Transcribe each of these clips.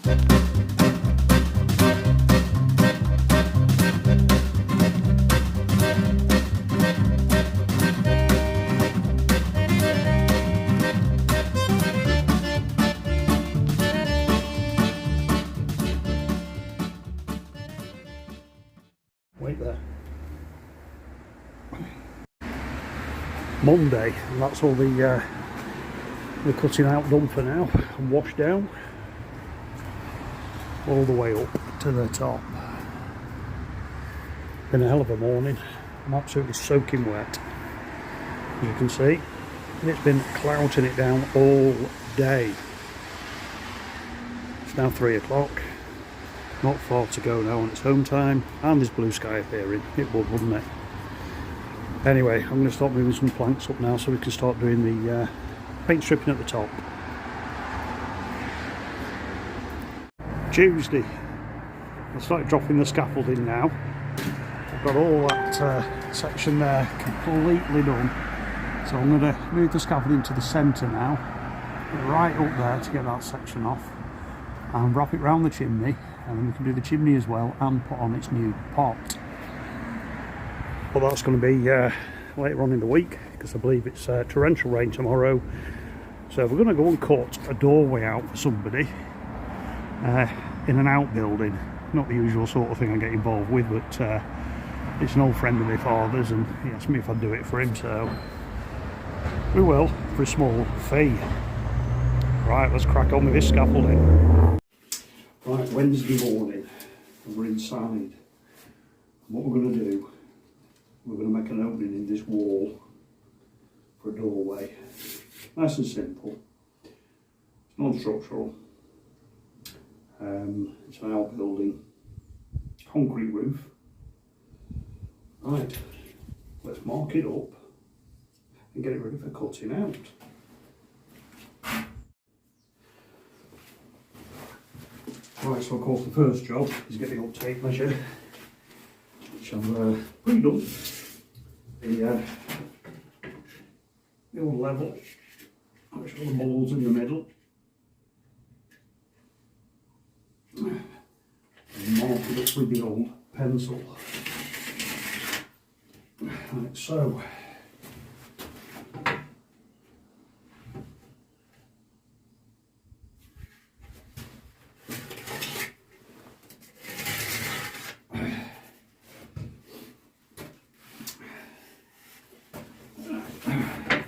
Wait there. Monday, and that's all the cutting out done for now, and washed down all the way up to the top. Been a hell of a morning. I'm absolutely soaking wet, as you can see, and it's been clouting it down all day. It's now 3 o'clock, not far to go now, and it's home time, and there's blue sky appearing. It would, wouldn't it? Anyway, I'm going to start moving some planks up now so we can start doing the paint stripping at the top. Tuesday, I started dropping the scaffolding now. I've got all that section there completely done, so I'm going to move the scaffolding to the centre now, right up there to get that section off, and wrap it round the chimney, and then we can do the chimney as well and put on its new pot. But that's going to be later on in the week, because I believe it's torrential rain tomorrow. So we're going to go and cut a doorway out for somebody in an outbuilding. Not the usual sort of thing I get involved with, but it's an old friend of my father's, and he asked me if I'd do it for him, so we will, for a small fee. Right, let's crack on with this scaffolding. Right, Wednesday morning, and we're inside. What we're going to do, we're going to make an opening in this wall for a doorway. Nice and simple. It's non-structural. It's an outbuilding, concrete roof. Right, let's mark it up and get it ready for cutting out. Right, so of course the first job is getting up tape measure, which I've pre-done. The old level, make sure the ball's in the middle. And mark it up with the old pencil. Like so.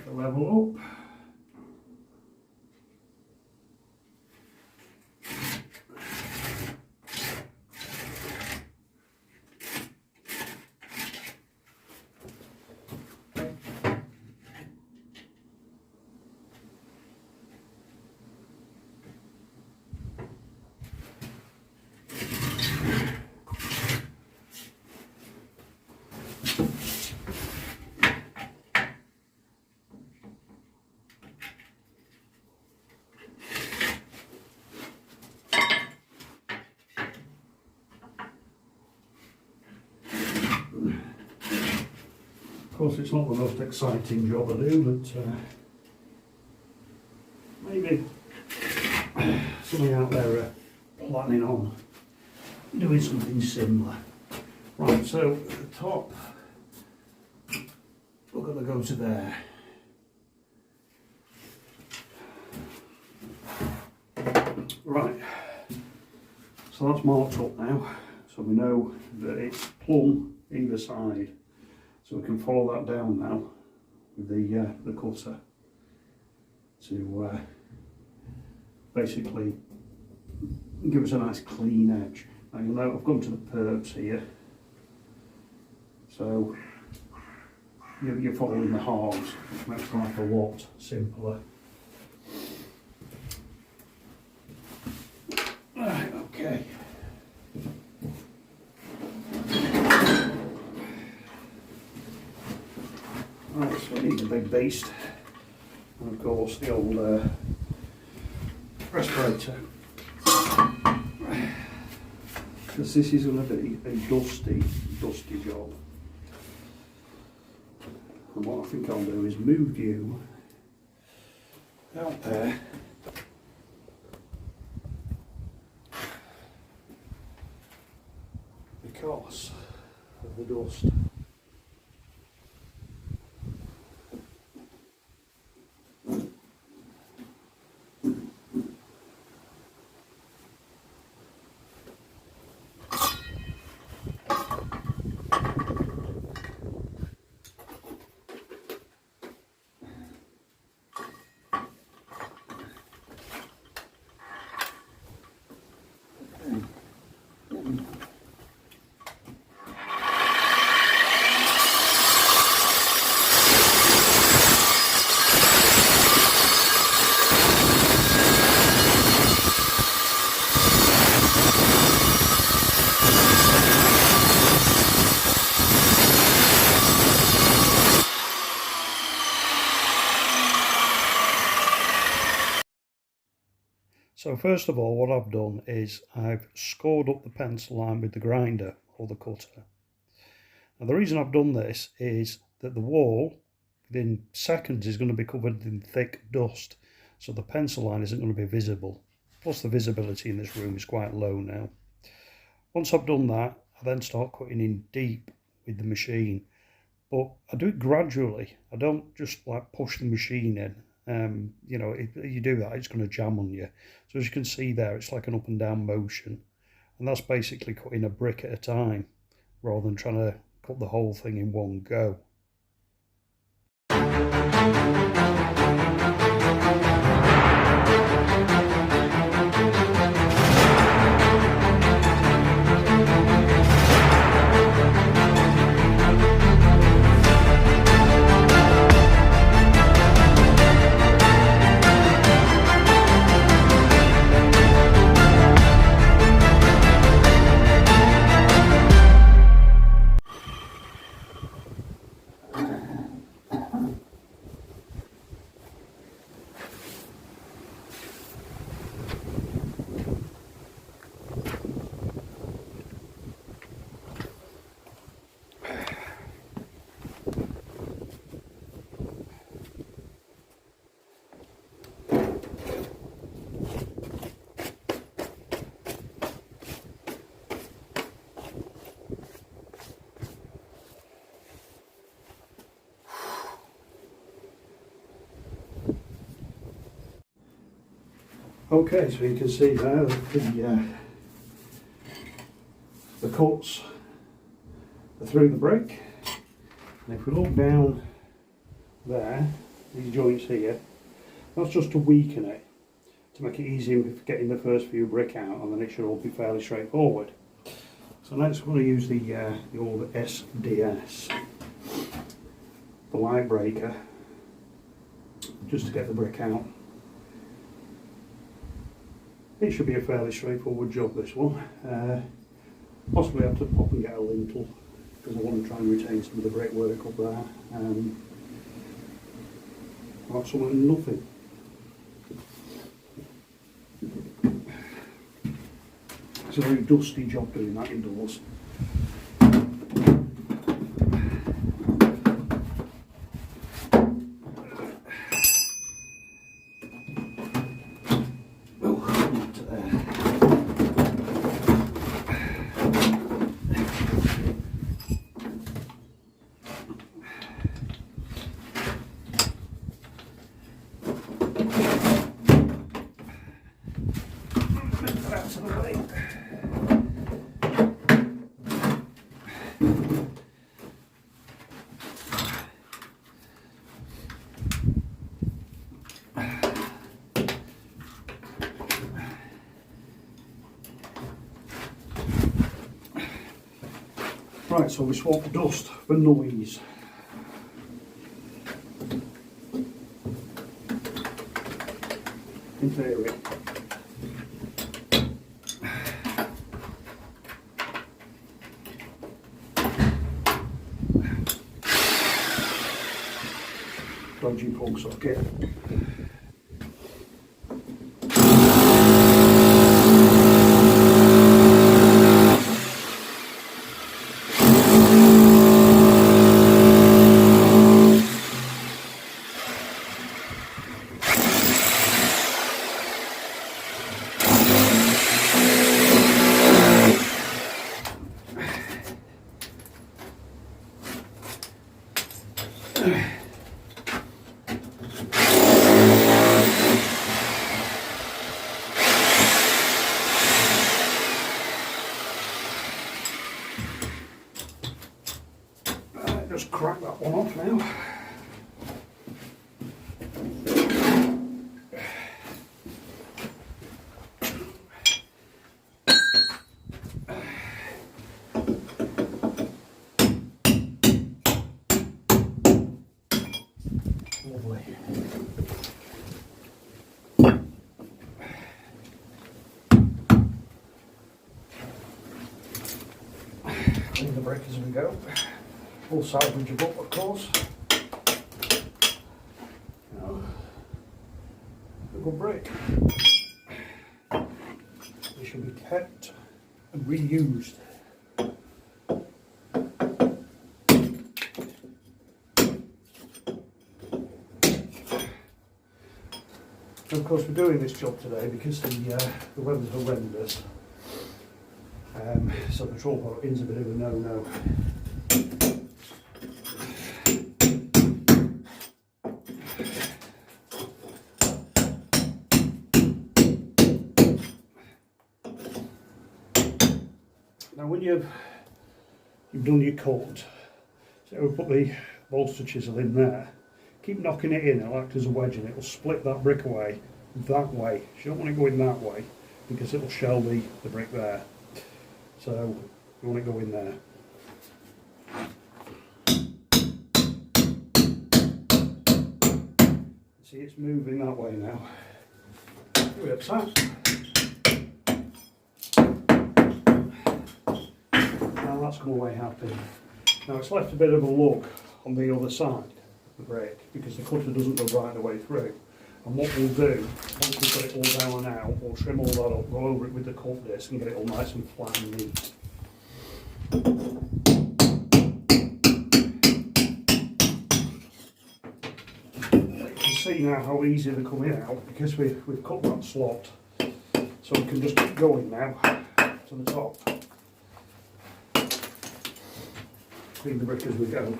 The level up. Of course, it's not the most exciting job I do, but maybe somebody out there planning on doing something similar. Right, so at the top, we're going to go to there. Right, so that's marked up now, so we know that it's plumb either side. So we can follow that down now with the cutter to basically give us a nice clean edge. Now you'll note I've gone to the perps here, so you're following the halves, which makes life a lot simpler. Right, okay. Right, so I need the big beast, and of course the old respirator, because this is going to be a dusty job. And what I think I'll do is move you out there, because of the dust. So first of all, what I've done is I've scored up the pencil line with the grinder or the cutter. Now the reason I've done this is that the wall within seconds is going to be covered in thick dust, so the pencil line isn't going to be visible. Plus the visibility in this room is quite low now. Once I've done that, I then start cutting in deep with the machine, but I do it gradually. I don't just like push the machine in. You know, if you do that, it's going to jam on you. So as you can see there, it's like an up and down motion, and that's basically cutting a brick at a time rather than trying to cut the whole thing in one go. Okay, so you can see there that the cuts are through the brick, and if we look down there, these joints here, that's just to weaken it, to make it easier for getting the first few brick out, and then it should all be fairly straightforward. So next we're going to use the old SDS, the light breaker, just to get the brick out. It should be a fairly straightforward job, this one. Possibly have to pop and get a lintel, because I want to try and retain some of the brickwork up there. Like something nothing. It's a very dusty job doing that indoors. Right, so we swap dust for noise. In theory. Dodgy plug socket. that one off now. Lovely. Clean the brake as we go. All salvageable, of course. Now, a good brake. They should be kept and reused. And of course, we're doing this job today because the weather's horrendous. So the troll potting's a bit of a no-no. Now when you've done your cut, so we'll put the bolster chisel in there, keep knocking it in, it'll act as a wedge and it'll split that brick away that way. You don't want it going that way because it'll shell the brick there. So you want it going there. See, it's moving that way now. Give it a tap. Now that's come away happy. Now it's left a bit of a lug on the other side of the brake because the cutter doesn't go right the way through. And what we'll do, once we've got it all down and out, we'll trim all that up, go over it with the cut disc and get it all nice and flat and neat. You can see now how easy they're coming out because we've cut that slot. So we can just keep going now to the top. Clean the brick as we go.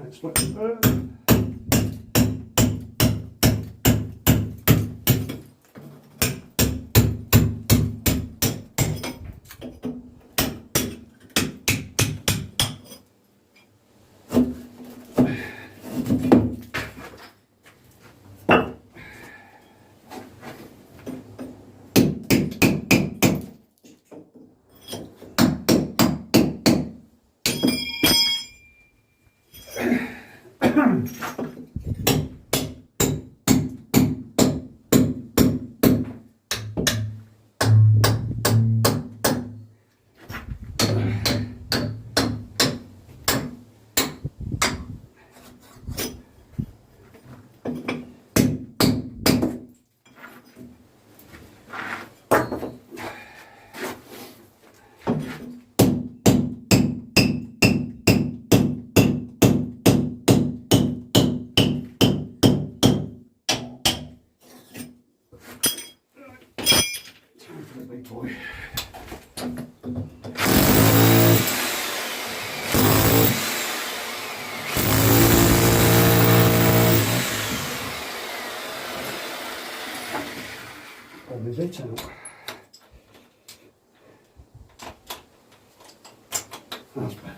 It's looking good. Big boy. Pull the bit out. That's better.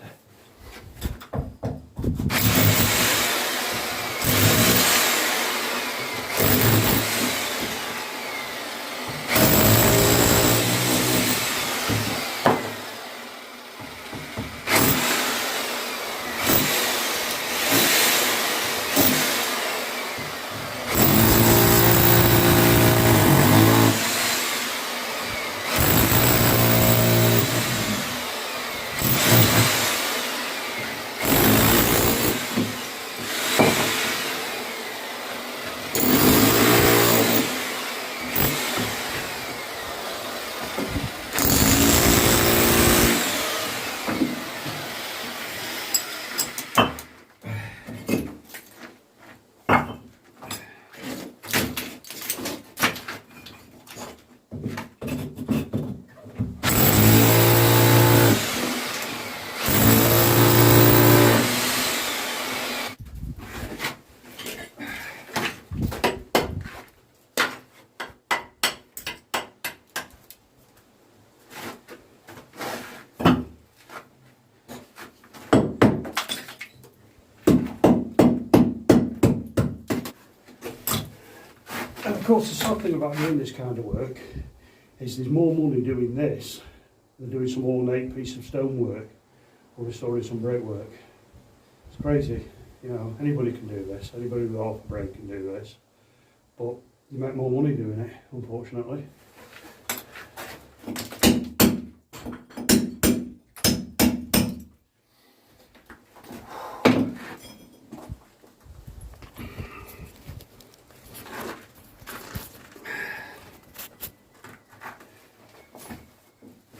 course, the sad thing about doing this kind of work is there's more money doing this than doing some ornate piece of stonework or restoring some brickwork. It's crazy, you know, anybody can do this, anybody with half a brain can do this, but you make more money doing it, unfortunately.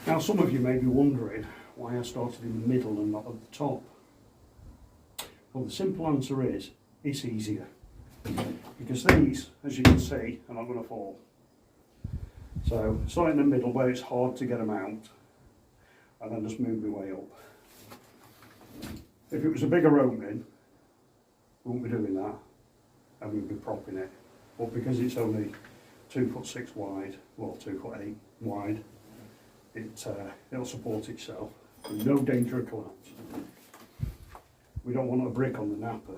Now, some of you may be wondering why I started in the middle and not at the top. Well, the simple answer is, it's easier. Because these, as you can see, are not going to fall. So, start in the middle where it's hard to get them out, and then just move my way up. If it was a bigger opening, we wouldn't be doing that, and we'd be propping it. But because it's only 2'6" wide, well 2'8" wide, it'll support itself. No danger of collapse. We don't want a brick on the napper.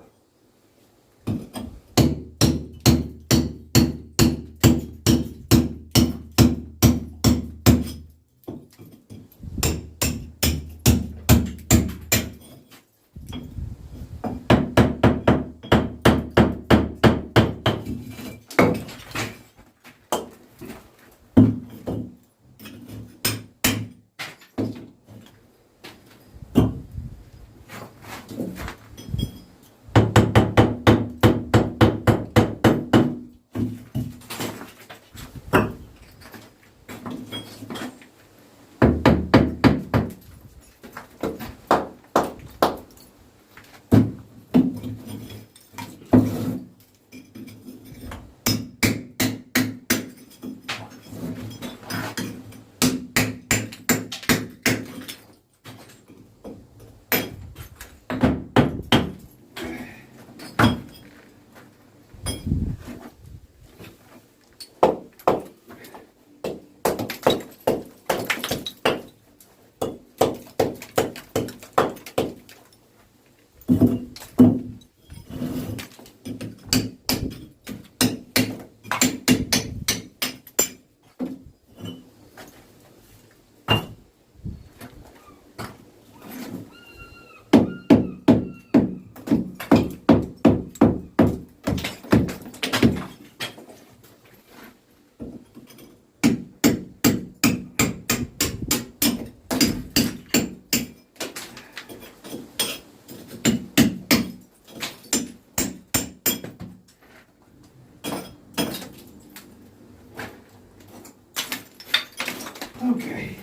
Okay.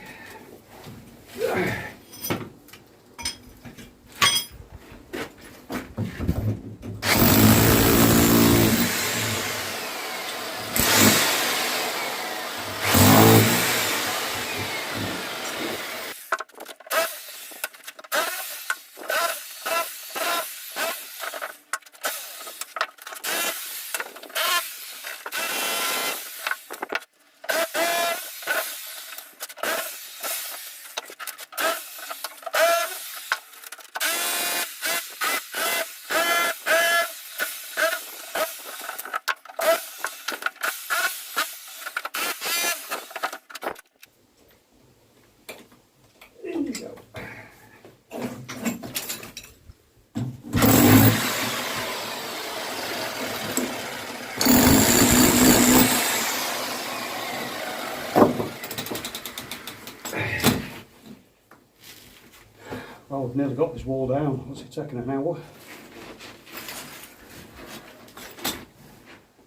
Well, we've nearly got this wall down. What's it taking, an hour?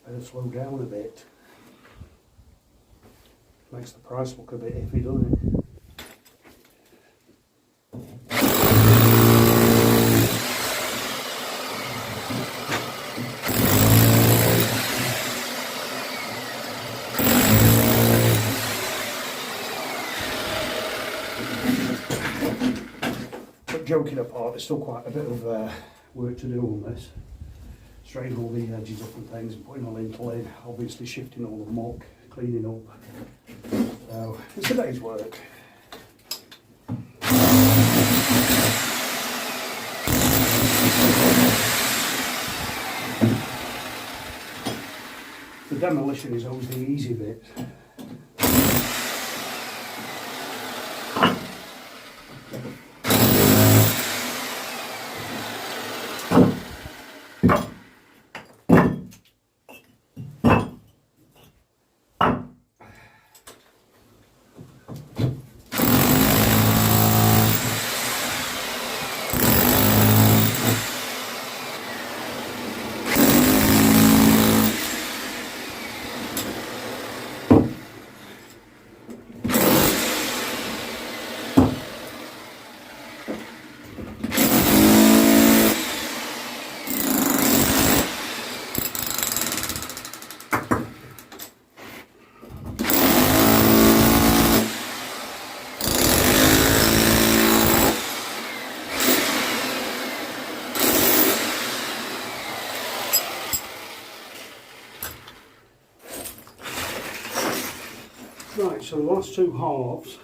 Better slow down a bit. Makes the price look a bit iffy, doesn't it? Joking apart, there's still quite a bit of work to do on this. Straightening all the edges up and things and putting a lintel in, obviously shifting all the muck, cleaning up. So it's a day's work. The demolition is always the easy bit. Right, so the last two halves,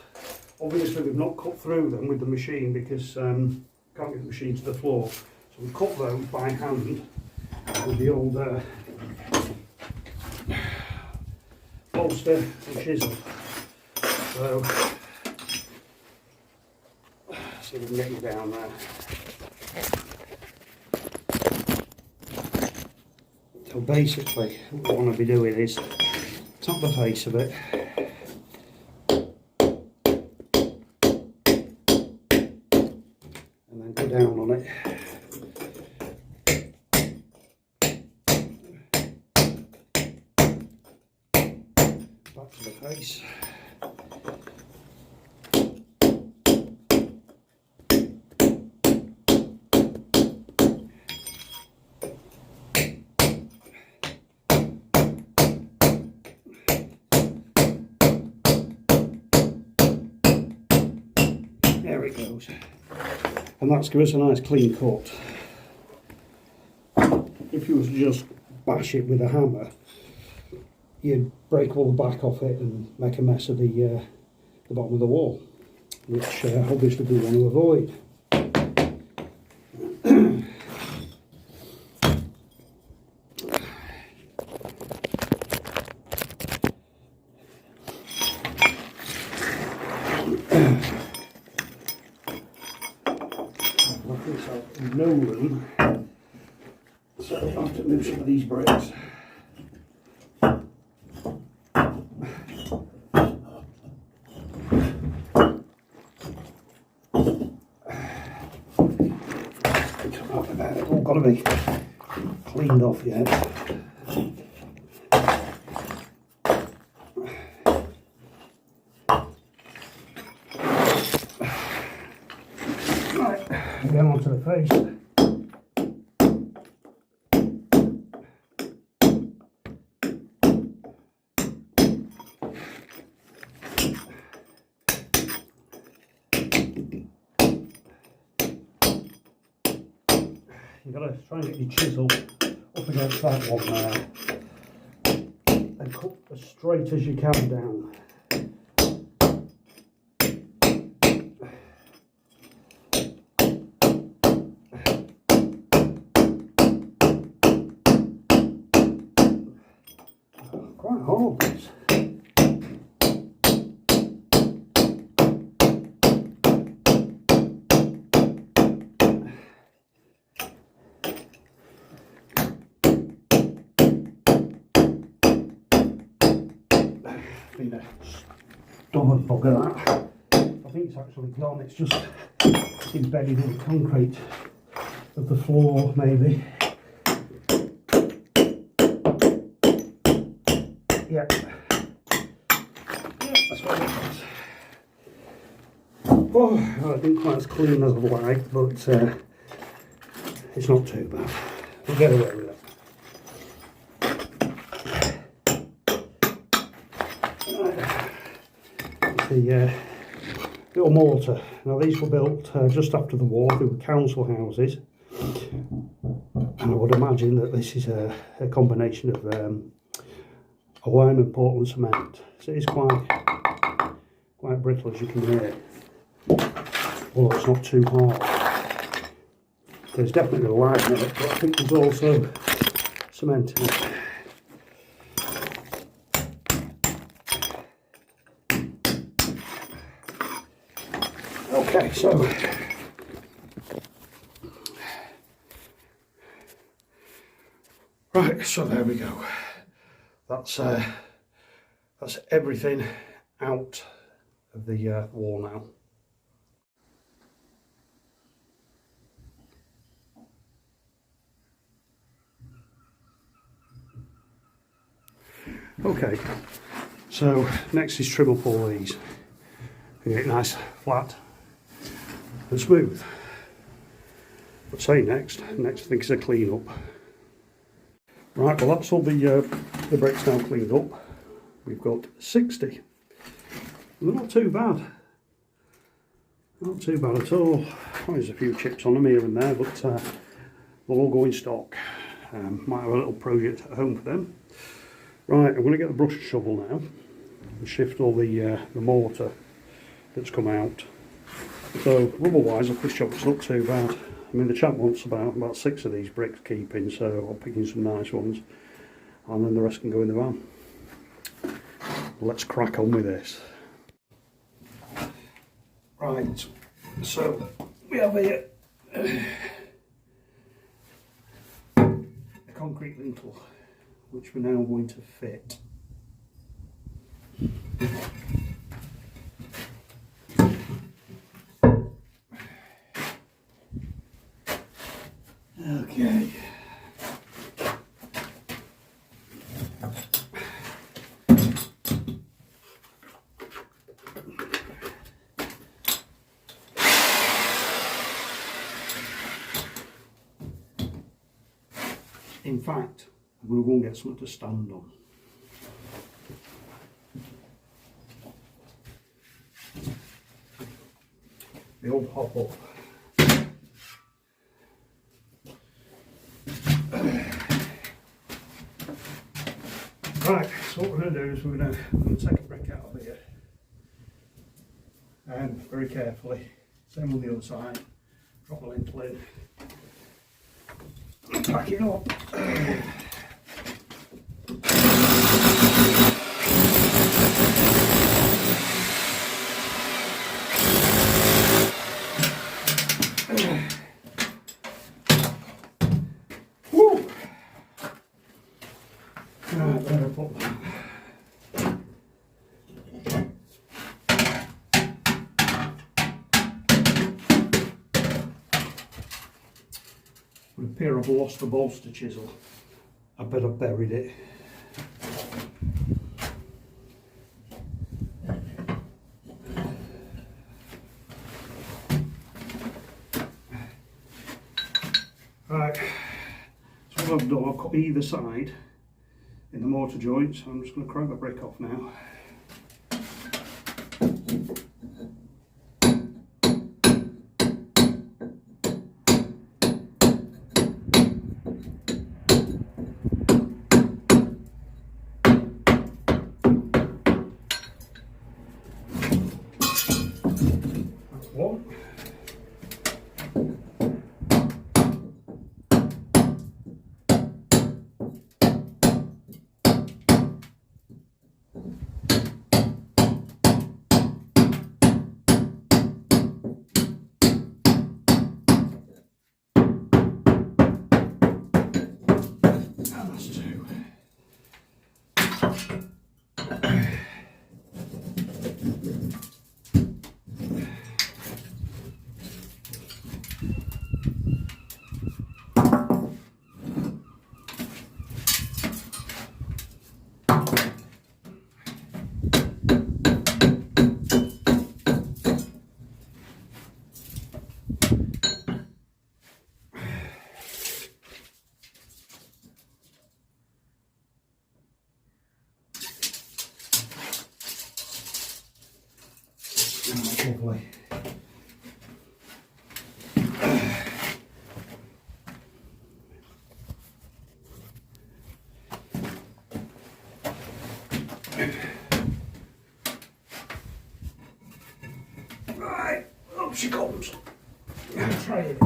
obviously we've not cut through them with the machine because can't get the machine to the floor. So we cut those by hand with the old bolster and chisel. So, see if we can get you down there. So basically what we want to be doing is top the face of it. Go down on it. Back to the face. There it goes. And that's give us a nice clean cut. If you was to just bash it with a hammer, you'd break all the back off it and make a mess of the bottom of the wall, which obviously we want to avoid. No room, so I'll have to move some of these bricks. It's all got to be cleaned off yet. Again onto the face. You've got to try and get your chisel up against that one there and cut as straight as you can down. Quite hard this. Been a stubborn bugger that. I think it's actually gone, it's just embedded in the concrete of the floor maybe. Yeah, that's what it is. Oh, I didn't quite as clean as I'd like, but it's not too bad. We'll get away with it. The little mortar. Now these were built just after the war. They were council houses, and I would imagine that this is a combination of a lime and Portland cement. So it is quite brittle, as you can hear. Well, it's not too hard. There's definitely lime in it, but I think there's also cement in it. Okay, so right, so there we go. That's everything out of the wall now. Okay, so next is trim up all these and get it nice, flat and smooth. I'd say next I think is a clean up. Right, well that's all the bricks now cleaned up. We've got 60. They're not too bad. Not too bad at all. Well, there's a few chips on them here and there, but they'll all go in stock. Might have a little project at home for them. Right, I'm going to get the brush and shovel now and shift all the mortar that's come out. So rubber wise, off this job it's not too bad. I mean the chap wants about 6 of these bricks keeping, so I'm picking some nice ones and then the rest can go in the van. Let's crack on with this. Right, so we have here a concrete lintel which we're now going to fit. Okay. In fact, I'm going to go and get something to stand on. The old hop up. Right, so what we're going to do is we're going to take a brick out of here and very carefully, same on the other side, drop the lintel in, pack it up. Woo! I better put that. Would appear I've lost the bolster chisel. I bet I've buried it. Right, so what I've done, I've cut either side in the mortar joints. I'm just going to crack the brick off now. That's one. That's two. Lovely. Right, up she comes. I'll try it.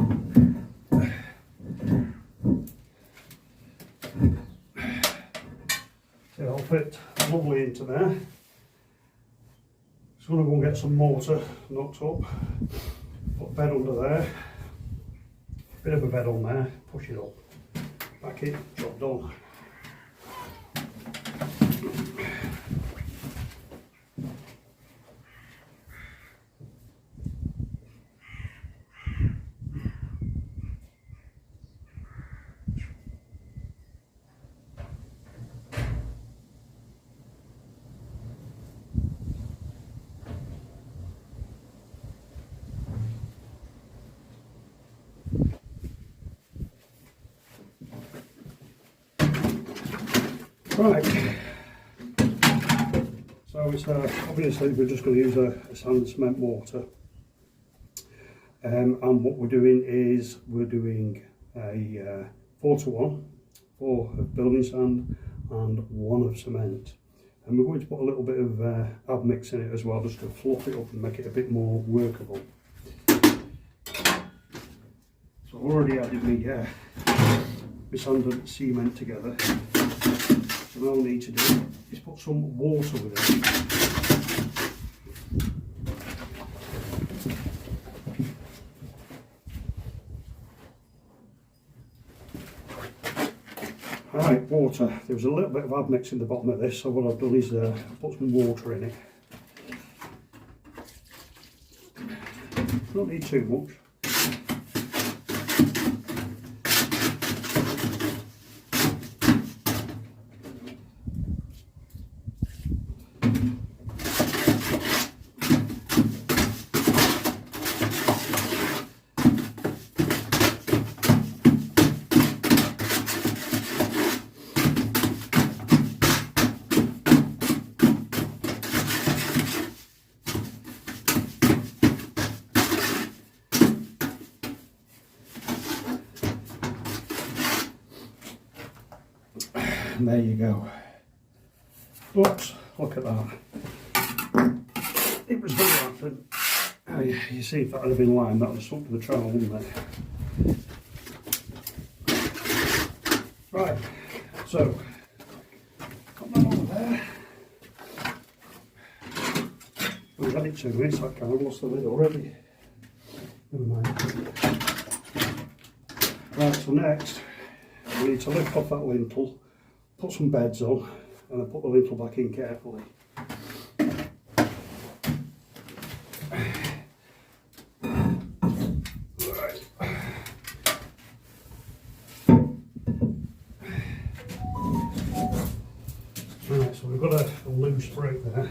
So I'll fit lovely into there. So I'm going to go and get some mortar knocked up, put a bed under there, bit of a bed on there, push it up, back in, job done. Right, so it's obviously we're just going to use a sand and cement mortar, and what we're doing is we're doing a 4:1, 4 of building sand and 1 of cement, and we're going to put a little bit of admix in it as well, just to fluff it up and make it a bit more workable. So I've already added my sand and cement together. So all I need to do is put some water with it. Right, water. There was a little bit of admix in the bottom of this, so what I've done is put some water in it. Don't need too much. And there you go. Oops, look at that. It was going to happen. You see, if that had been lined, that would have stuck to the trowel, wouldn't it? Right, so, got that on there. We've had it 2 minutes, I kind of lost the lid already. Never mind. Right, so next, we need to lift off that lintel, put some beds on, and then put the lintel back in carefully. Right, so we've got a loose brick there,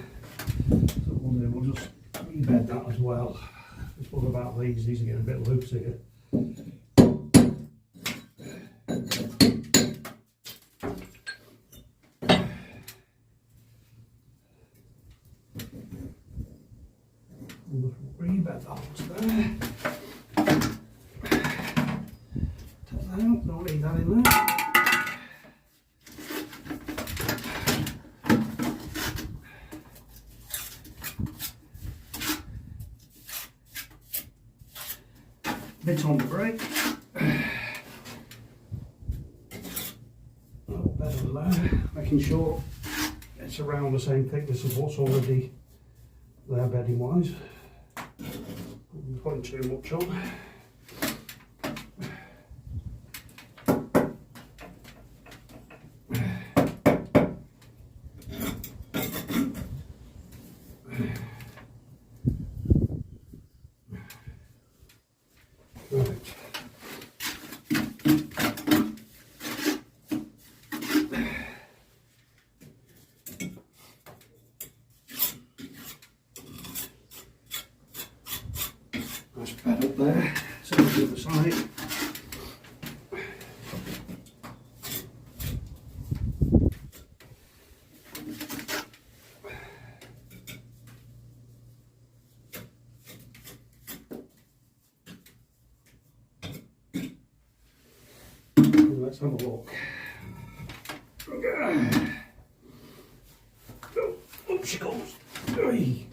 so we'll just rebed that as well. Just what about these are getting a bit loose here. We'll rebed that onto there. Take that out, don't need that in there. Bit on the brake. Oh, better than that. Making sure it's around the same thickness as what's already there bedding wise. I'm putting too much on. Right. Nice bed up there, so on the other side. Let's have a look. Okay. Oh, up she comes. Oi.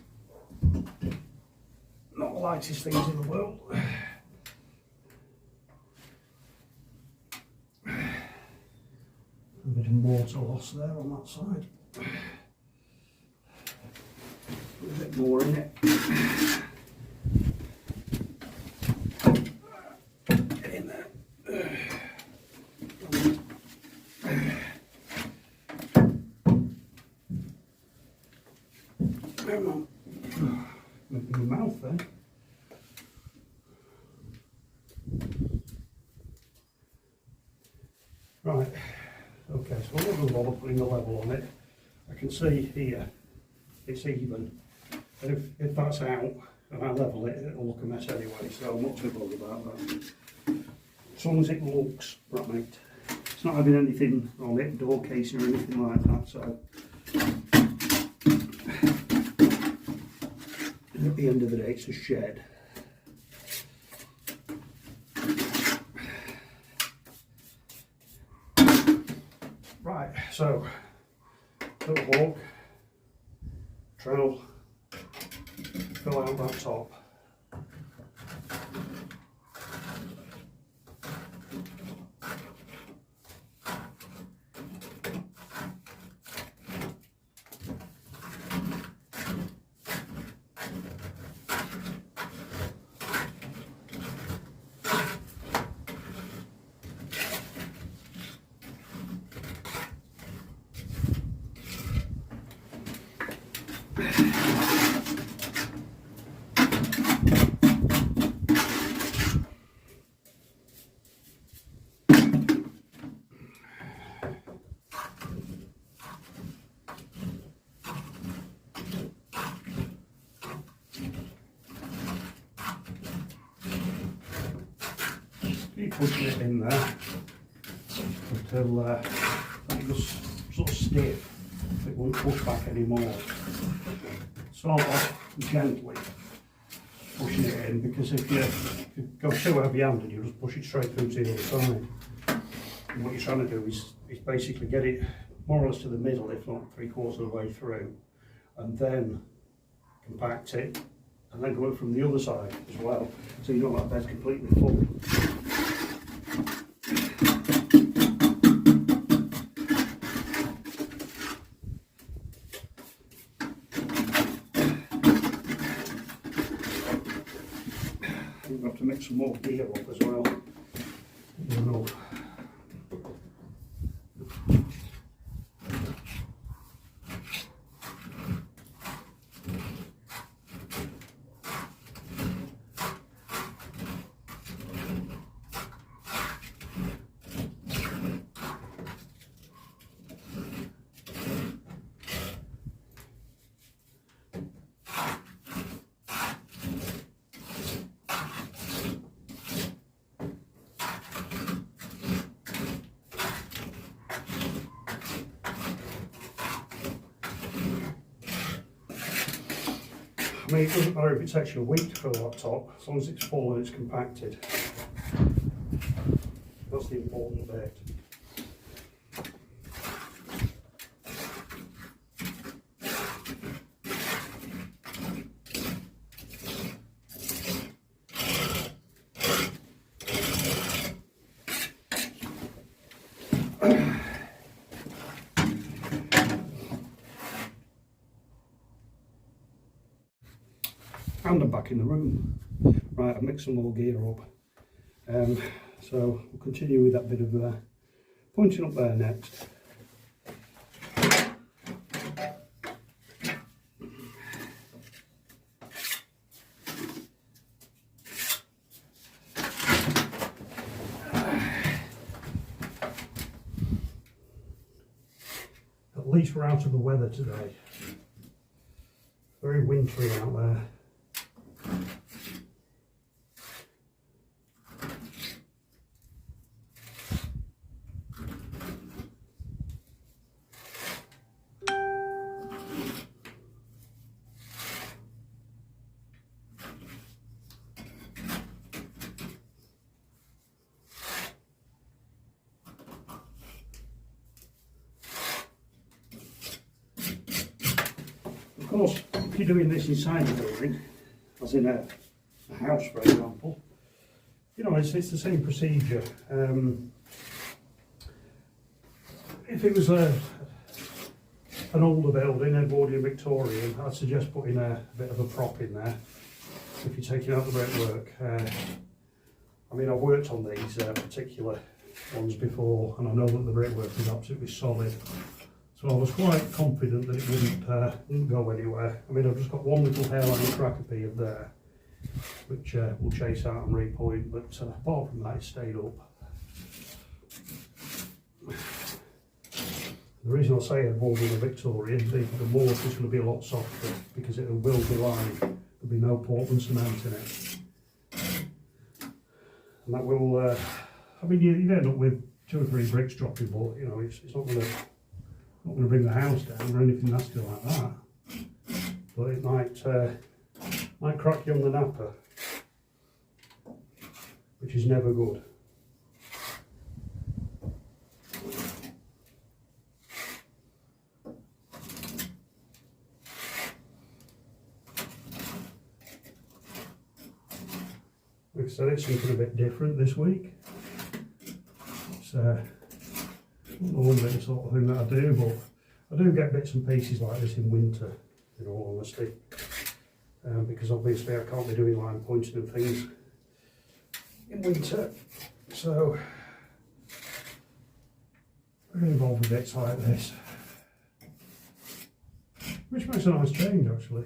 Not the lightest things in the world. A bit of mortar loss there on that side. A bit bit more in it. Get in there. Come on. Making my mouth then. Right, okay, so I'm not going to bother putting a level on it. I can see here it's even. And if that's out and I level it, it'll look a mess anyway, so I'm not too bothered about that. As long as it looks right. It's not having anything on it, door casing or anything like that, so. And at the end of the day, it's a shed. Right, so little hawk, trowel, fill out that top. Keep pushing it in there until it goes sort of stiff. It won't push back anymore. Sort of gently pushing it in, because if you go too heavy-handed, you just push it straight through to the other side. And what you're trying to do is basically get it more or less to the middle, if not 3/4 of the way through, and then compact it, and then go in from the other side as well, so you don't let that bed's completely full. We've got to mix some more gear up as well. You know. I mean, it doesn't matter if it takes you a week to fill that top, as long as it's full and it's compacted. That's the important bit. And I'm back in the room. Right, I've mixed some more gear up. So we'll continue with that bit of pointing up there next. At least we're out of the weather today. Very wintry out there. Of course, if you're doing this inside the building, as in a house for example, you know, it's the same procedure. If it was an older building, Edwardian Victorian, I'd suggest putting a bit of a prop in there if you're taking out the brickwork. I mean, I've worked on these particular ones before, and I know that the brickwork is absolutely solid. So I was quite confident that it wouldn't go anywhere. I mean, I've just got one little hairline crack appeared there, which we'll chase out and repoint, but apart from that, it stayed up. The reason I say Edwardian Victorian, the mortar is going to be a lot softer because it will be lined. There'll be no Portland cement in it. And that will, I mean, you'd end up with 2 or 3 bricks dropping, but you know, it's not going to bring the house down or anything nasty like that. But it might crack you on the napper, which is never good. Like I said, it's something a bit different this week. It's not normally the sort of thing that I do, but I do get bits and pieces like this in winter, in all honesty. Because obviously I can't be doing line pointing and things in winter. So I get involved with bits like this, which makes a nice change actually.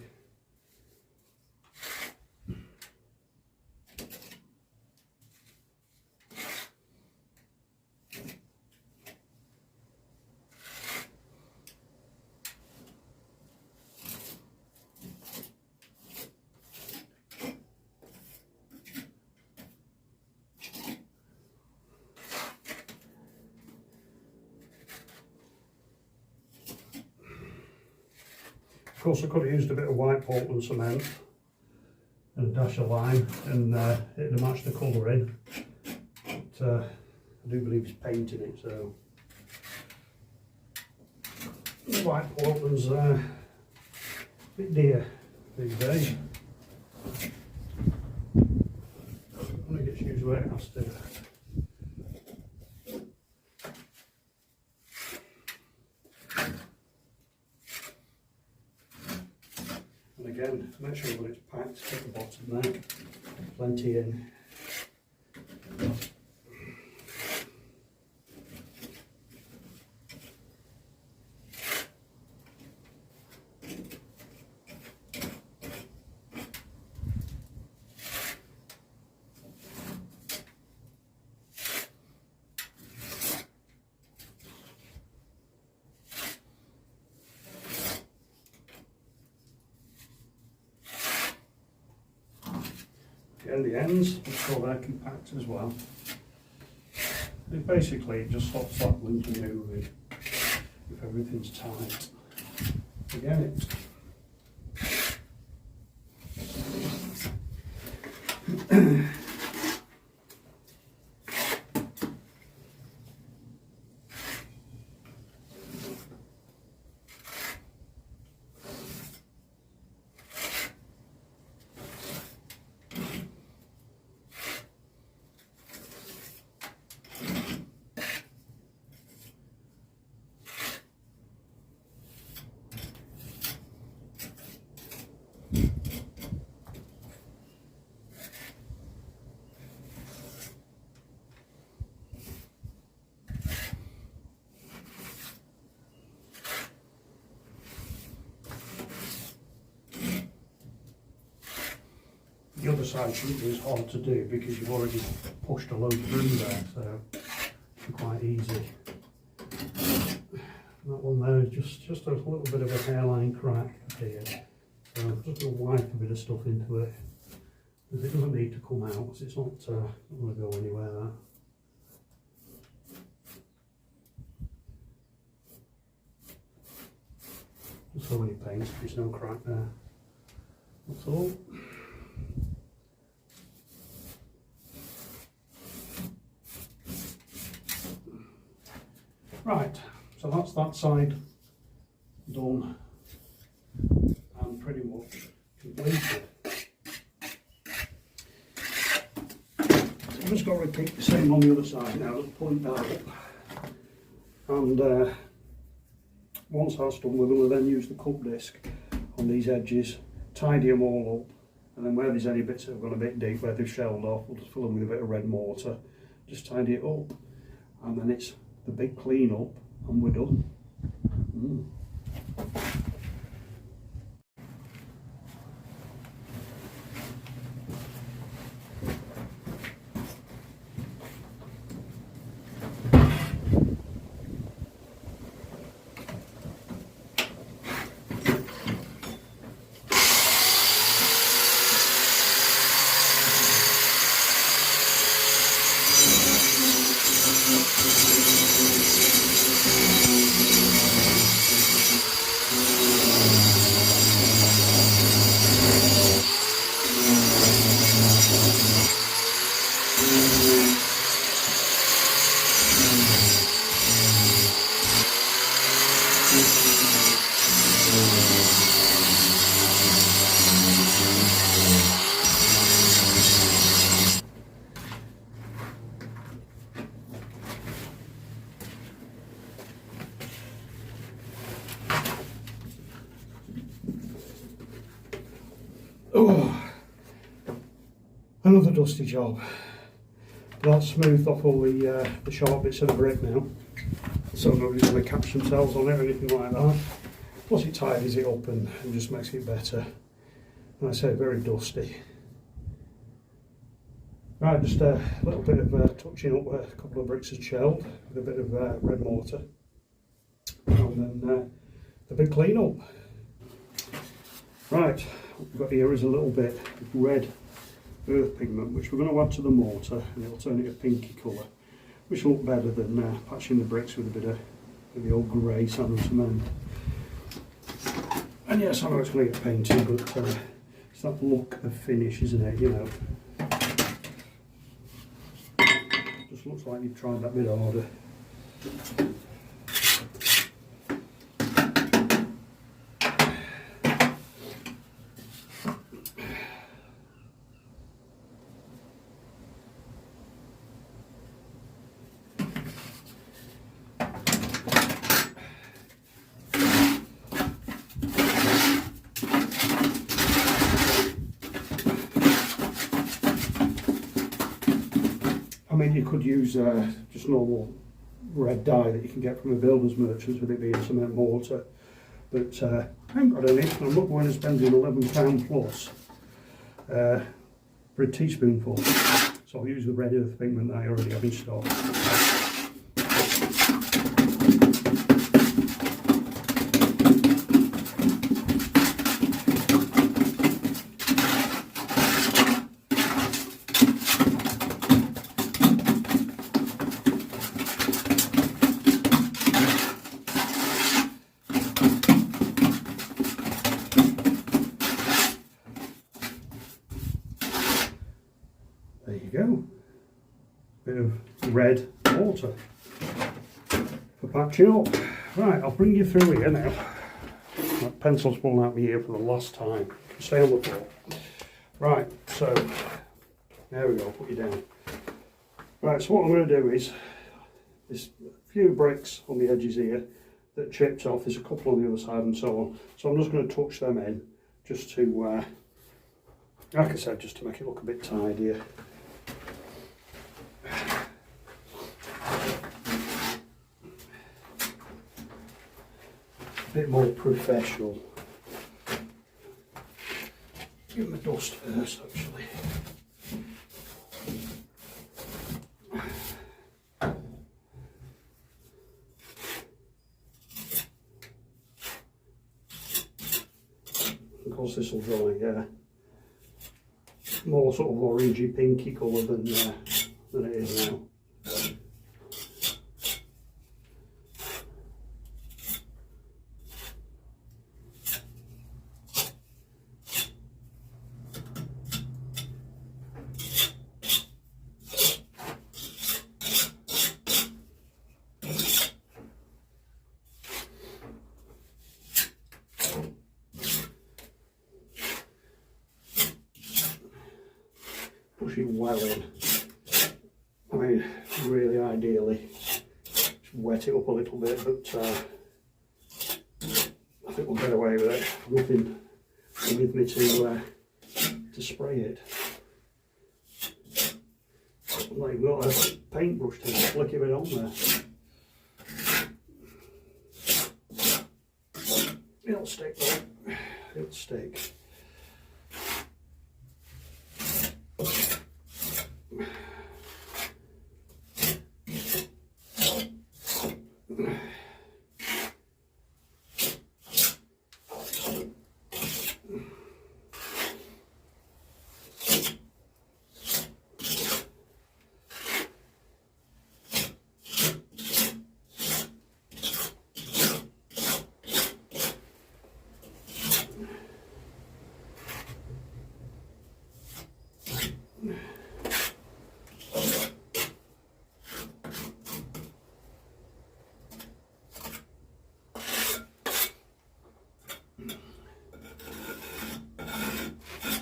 Of course, I could have used a bit of white Portland cement and a dash of lime, and it'd have matched the colour in. But I do believe it's paint in it, so the white Portland's a bit dear these days. When it gets used where it has to. Again, make sure that it's packed at the bottom there, plenty in. And the ends, make sure they're compact as well. And basically it just stops that window moving if everything's tight. Again, the other side shouldn't be as hard to do because you've already pushed a load through there, so it's quite easy. That one there is just a little bit of a hairline crack here, so I'm just going to wipe a bit of stuff into it because it doesn't need to come out, so it's not going to go anywhere. That. Just so when you paint, there's no crack there. That's all. Right, so that's that side done and pretty much completed. I'm just going to repeat the same on the other side now, just point that up. And once that's done, we're going to then use the cup disc on these edges, tidy them all up, and then where there's any bits that have gone a bit deep, where they've shelled off, we'll just fill them with a bit of red mortar, just tidy it up, and then it's the big clean up, and we're done. Oh, another dusty job. That's smoothed off all the sharp bits of the brick now, so nobody's going to catch themselves on it or anything like that. Plus it tidies it up and just makes it better. And I say very dusty. Right, just a little bit of touching up a couple of bricks of shelled with a bit of red mortar, and then the big clean up. Right, what we've got here is a little bit of red earth pigment, which we're going to add to the mortar, and it'll turn it a pinky colour, which will look better than patching the bricks with a bit of the old grey sand and cement. And yes, I know it's going to get painted, but it's that look of finish, isn't it? You know, just looks like you've tried that bit harder. I mean, you could use just normal red dye that you can get from a builder's merchant with it being cement mortar, but I haven't got any. I'm not going to spend £11 plus for a teaspoonful, so I'll use the red earth pigment that I already have in stock. There you go, bit of red mortar for patching up. Right, I'll bring you through here now. My pencil's fallen out of my ear for the last time. Stay on the floor. Right, so there we go, put you down. Right, so what I'm going to do is, there's a few bricks on the edges here that chipped off, there's a couple on the other side and so on. So I'm just going to touch them in, just to, like I said, just to make it look a bit tidier. A bit more professional. Give them a dust first, actually. Of course, this will dry more sort of orangey pinky colour than it is now. Push it well in. I mean, really ideally, just wet it up a little bit, but think we'll get away with it. Nothing with me to spray it. I've not even got a paintbrush to flick it on there. It'll stick though. It'll stick.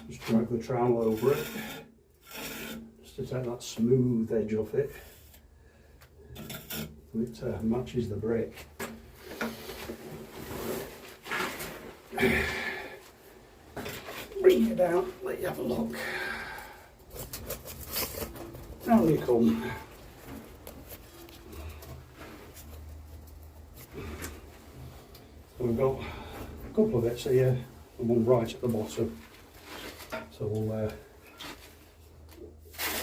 Just drag the trowel over it, just to take that smooth edge off it. It matches the brick. Bring it down, let you have a look. Down you come. So we've got a couple of bits here and one right at the bottom. So we'll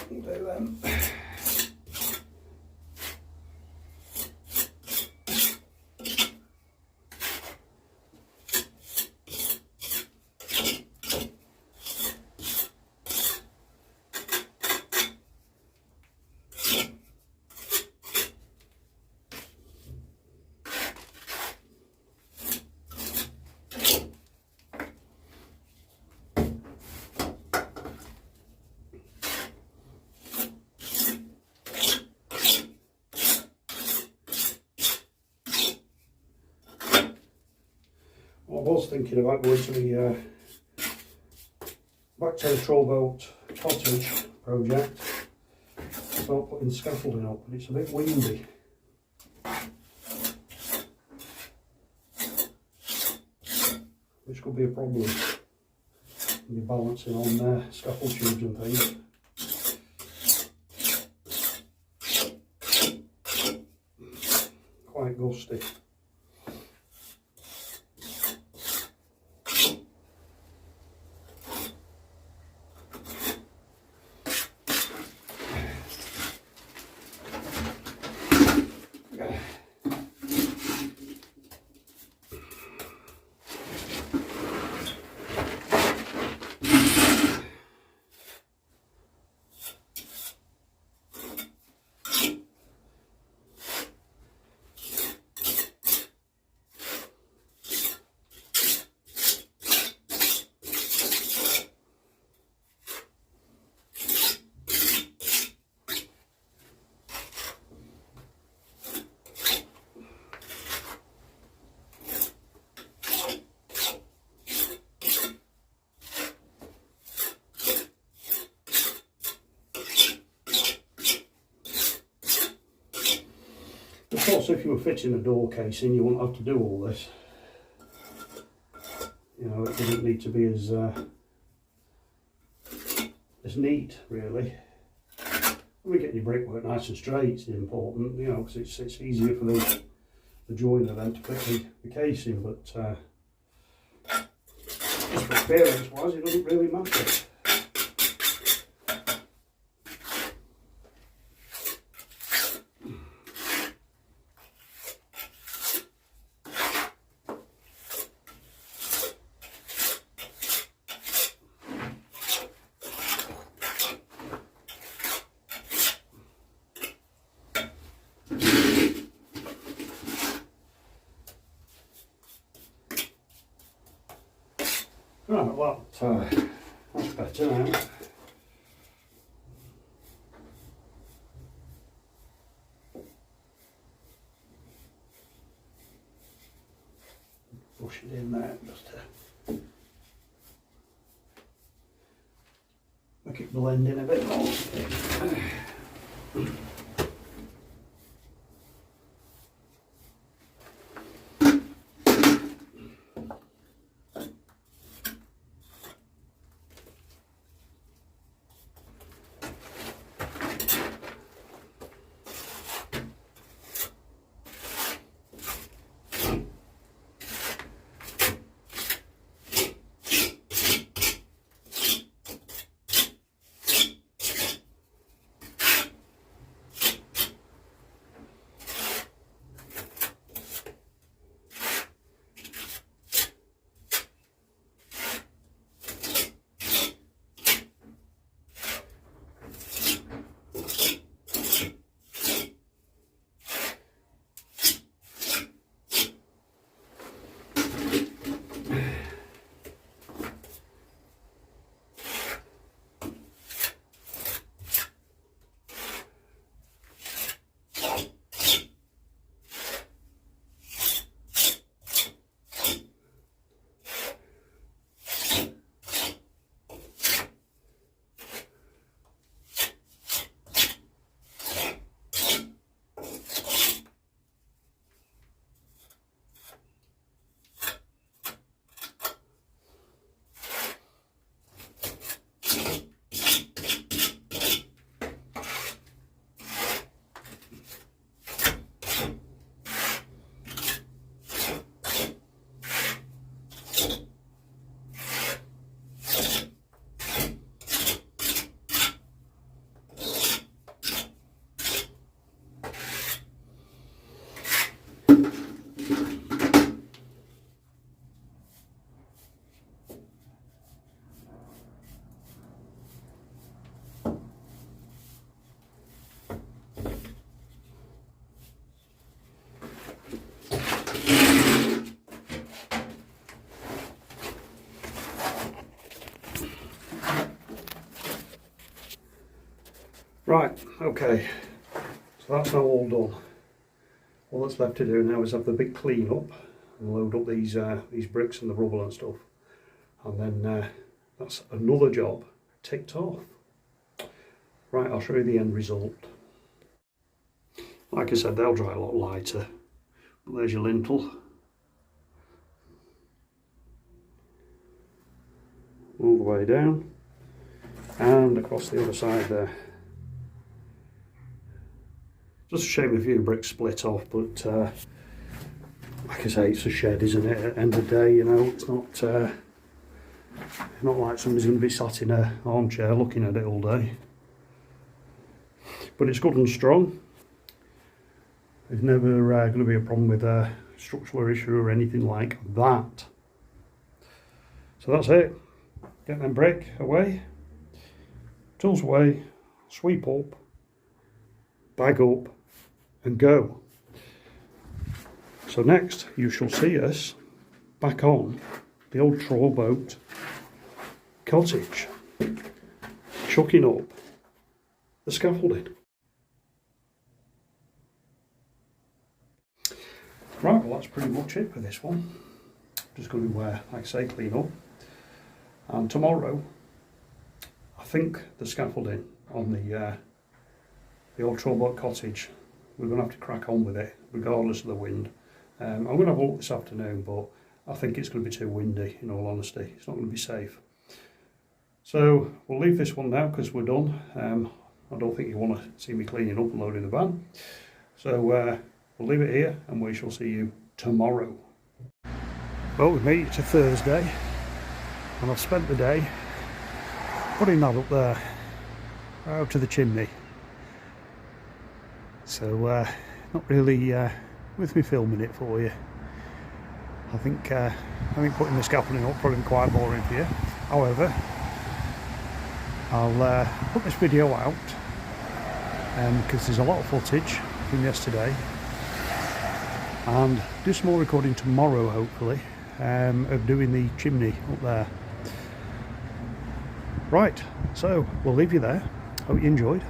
do them. I was thinking about going to the back to the Trollboat Cottage project, start putting scaffolding up, but it's a bit windy. Which could be a problem when you're balancing on scaffold tubes and things. Quite gusty. Of course, if you were fitting a door casing, you wouldn't have to do all this. You know, it doesn't need to be as neat, really. We get your brickwork nice and straight is important, you know, because it's easier for the joiner then to fit the casing, but just for appearance-wise, it doesn't really matter. Right, well, that's better now. Push it in there just to make it blend in a bit more. Right, okay, so that's now all done. All that's left to do now is have the big clean up and load up these bricks and the rubble and stuff, and then that's another job ticked off. Right, I'll show you the end result. Like I said, they'll dry a lot lighter, but there's your lintel. All the way down and across the other side there. Just a shame a few bricks split off, but like I say, it's a shed, isn't it? At the end of the day, you know, it's not like somebody's going to be sat in an armchair looking at it all day. But it's good and strong. There's never going to be a problem with a structural issue or anything like that. So that's it. Get them brick away, tools away, sweep up, bag up and go. So next you shall see us back on the old Trawboat cottage, chucking up the scaffolding. Right, well that's pretty much it for this one. Just going to, like I say, clean up. And tomorrow, I think the scaffolding on the old Trawboat cottage, we're going to have to crack on with it, regardless of the wind. I'm going to have a look this afternoon, but I think it's going to be too windy, in all honesty. It's not going to be safe. So we'll leave this one now because we're done. I don't think you want to see me cleaning up and loading the van. So we'll leave it here and we shall see you tomorrow. Well, we've made it to Thursday and I've spent the day putting that up there, out to the chimney. So not really with me filming it for you. I think putting the scaffolding up probably quite boring for you. However, I'll put this video out because there's a lot of footage from yesterday, and do some more recording tomorrow hopefully of doing the chimney up there. Right, so we'll leave you there. Hope you enjoyed.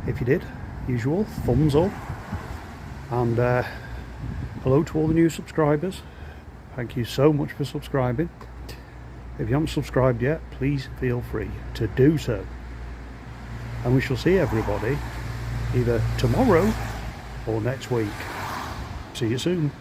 If you did, usual, thumbs up, and hello to all the new subscribers. Thank you so much for subscribing. If you haven't subscribed yet, please feel free to do so. And we shall see everybody either tomorrow or next week. See you soon.